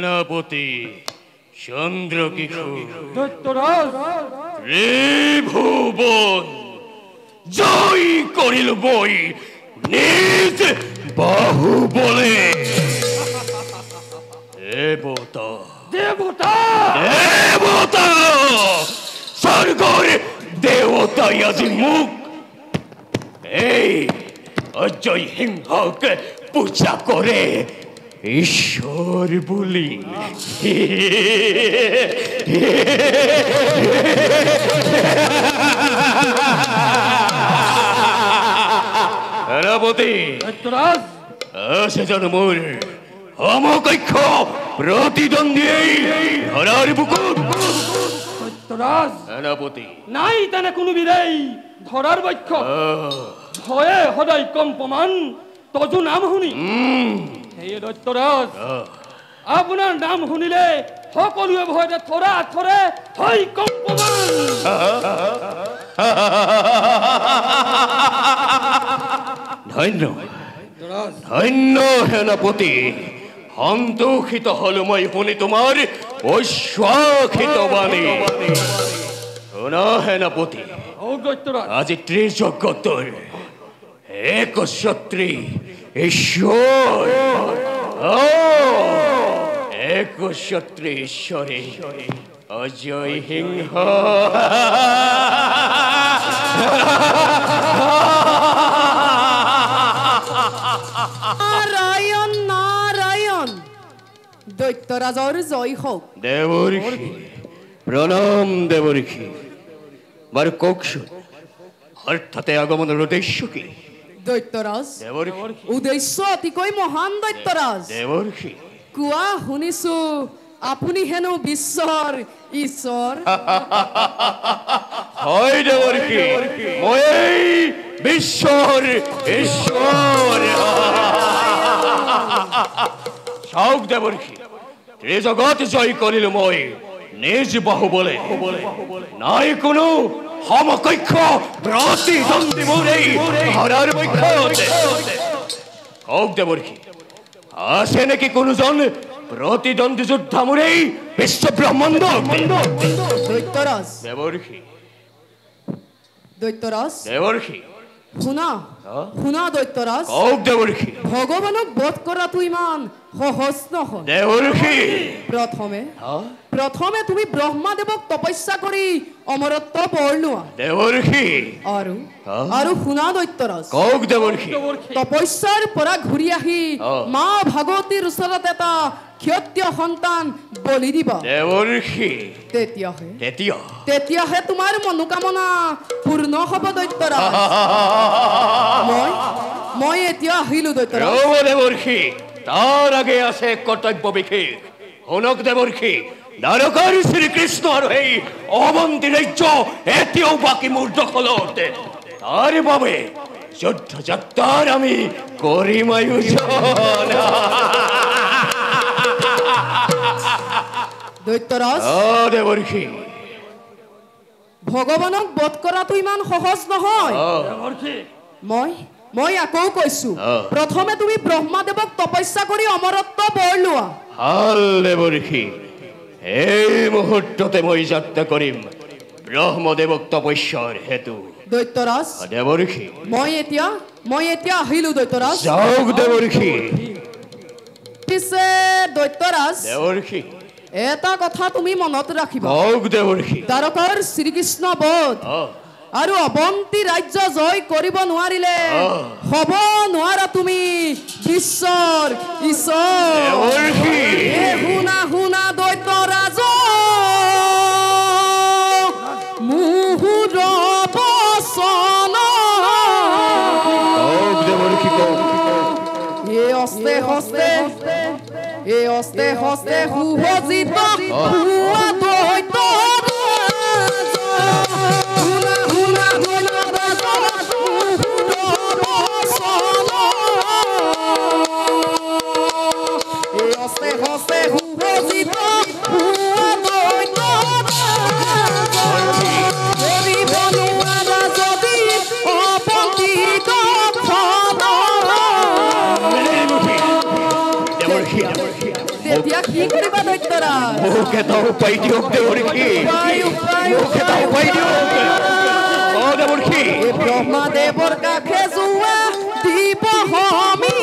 সেনাপতি চন্দ্রকিশোর দৈত্যরাজ ত্রিভুবন জয় করিল বই নিজ বাহু বলে দেবতা দেবতা দেবতা স্বর্গর দেবতাই আজি মুখ এই অজয় সিংহকে পূজা করে ঈশ্বর বলি সেনাপতি দৈত্যরাজ সেজন মোর সমকক্ষ প্রতিদ্বন্দ্বী ধরার বুকুত দৈত্যরাজ সেনাপতি নাই তেনে কোনো বিদেই ধরার বক্ষ ভয়ে সদায় কম্পমান তজু নাম শুনি হে দৈত্যৰাজ আপোনাৰ নাম শুনিলে সকলোৱে ভয়তে থৰা থৰে হৈ কম্পমান ধন্য ধন্য সেনাপতি সন্তোষিত হলো মই শুনি তোমাৰ ঐশ্বাসিত বাণী শুনা সেনাপতি ও দৈত্যৰাজ আজি ত্ৰিজগতৰ একছত্ৰী ঈশ্বৰ একছত্ৰী ঈশ্বৰে অজয় সিংহ নাৰায়ণ নাৰায়ণ দৈত্যৰাজৰ জয় হওক দেৱৰ্ষি প্ৰণাম দেৱৰ্ষি বাৰু কওকচোন হঠাতে আগমনৰ উদ্দেশ্য কি দৈত্যৰাজ দেৱৰ্ষি উদ্দেশ্য অতিকৈ মহান দৈত্যৰাজ দেৱৰ্ষি কোৱা শুনিছো আপুনি হেনো বিশ্বৰ ঈশ্বৰ হয় দেৱৰ্ষি মই বিশ্বৰ ঈশ্বৰ চাওক দেৱৰ্ষি ত্ৰিজগত জয় কৰিলো মই নিজ বাহুবলে নাই কোনো সমকক্ষ প্ৰতিদ্বন্দ্বী মোৰ এই ধৰাৰ বক্ষত কওক দেৱৰ্ষি আছে নেকি কোনোজন প্ৰতিদ্বন্দ্বী যোদ্ধা মোৰ এই বিশ্ব ব্ৰহ্মাণ্ড দৈত্যৰাজ দেৱৰ্ষি দৈত্যৰাজ দেৱৰ্ষি শুনা শুনা দৈত্যৰাজ কওক দেৱৰ্ষি ভগৱানক বধ কৰাটো ইমান সহজ নহয় দেৱৰ্ষি প্ৰথমে তুমি ব্ৰহ্মাদেৱক তপস্যা কৰি অমৰত্ব বৰ লোৱা দেৱৰ্ষি আৰু শুনা দৈত্যৰাজ কওক দেৱৰ্ষি তপস্যাৰ পৰা ঘূৰি আহি মা ভাগৱতীৰ ওচৰত এটা ক্ষত্ৰিয় সন্তান বলি দিবা দেৱৰ্ষি তেতিয়াহে তোমাৰ মনোকামনা পূৰ্ণ হ'ব দৈত্যৰাজ মই এতিয়া আহিলো দৈত্যৰাজ দেৱৰ্ষি তাৰ আগে আছে কৰ্তব্য বিশেষ শুনক দেৱৰ্ষি দ্বাৰকাৰ শ্ৰীকৃষ্ণ আৰু সেই অৱন্তী ৰাজ্য এতিয়াও বাকী মোৰ দখলত তাৰ বাবে যুদ্ধ যাত্ৰাৰ আমি কৰিম আয়োজন দৈত্যৰাজ দেৱৰ্ষি ভগৱানক বধ কৰাটো ইমান সহজ নহয় মই আকৌ কৈছো প্ৰথমে তুমি ব্ৰহ্মাদেৱক তপস্যা কৰি অমৰত্ব বৰ লোৱা ভাল দেৱৰ্ষি এই মুহূৰ্ততে মই যাত্ৰা কৰিম ব্ৰহ্মদেৱক তপস্যাৰ হেতু দৈত্যৰাজ দেৱৰ্ষি মই এতিয়া আহিলো দৈত্যৰাজ যাওক দেৱৰ্ষি পিছে দৈত্যৰাজ দেৱৰ্ষি এটা কথা তুমি মনত ৰাখিবা কওক দেৱৰ্ষি দ্বাৰকাৰ শ্ৰীকৃষ্ণ বধ আৰু অৱন্তী ৰাজ্য জয় কৰিব নোৱাৰিলে হ'ব নোৱাৰা তুমি বিশ্বৰ ঈশ্বৰ শুনা শুনা দৈত্যৰাজ মুহুৰ বচন এই অস্তে হস্তে সুভজিত হুৱা দৈত্য তেতিয়া কি কৰিবা দৈত্যৰাজ মুখে তো উপায় দিয়ক দেবৰ্ষী মুখে তো উপায় দিয়ক ও দেবৰ্ষী ব্ৰহ্মদেবৰ কাছে যোৱা দিব হমি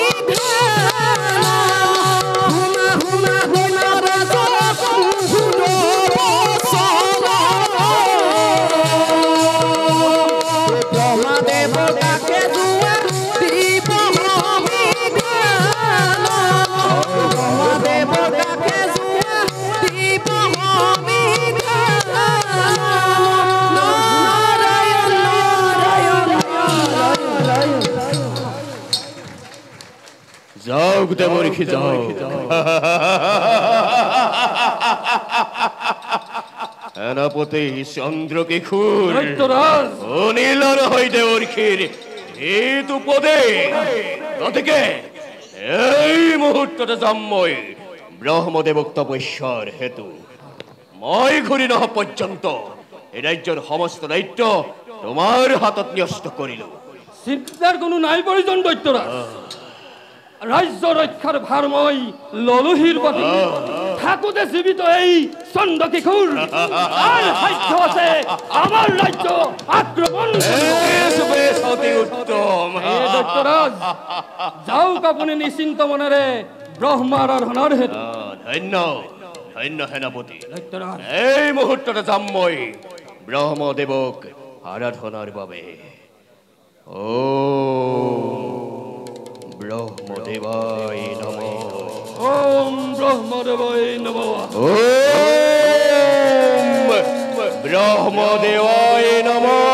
যাওক দেবৰ্ষী যাওক সেনাপতি চন্দ্ৰকেশুৰ দৈত্যৰাজ অনিলৰ হয় দেবৰ্ষীৰ হিত উপদেশ গতিকে এই মুহূৰ্ততে যাম মই ব্ৰহ্মদেৱক তপস্যাৰ হেতু মই ঘূৰি নহ পৰ্যন্ত এই ৰাজ্যৰ সমস্ত দায়িত্ব তোমাৰ হাতত ন্যস্ত কৰিলো চিন্তাৰ কোনো নাই প্ৰয়োজন দৈত্যৰাজ ৰাজ্য ৰক্ষাৰ ভাৰ মই ললোহিৰ প্ৰতি থাকোতে জীৱিত এই চন্দ্ৰকেশুৰ আৰ সাধ্য আছে আমাৰ ৰাজ্য আক্ৰমণ বেশ বেশ অতি উত্তম দৈত্যৰাজ যাওক আপুনি নিশ্চিন্ত মনেৰে ব্ৰহ্ম আৰাধনাৰ হেতু ধন্য ধন্য সেনাপতি দৈত্যৰাজ এই মুহূৰ্ততে যাম মই ব্ৰহ্মদেৱক আৰাধনাৰ বাবে ও ব্ৰহ্মদেৱায় নমঃ ওম ব্ৰহ্মদেৱায় নমঃ ওম ব্ৰহ্মদেৱায় নমঃ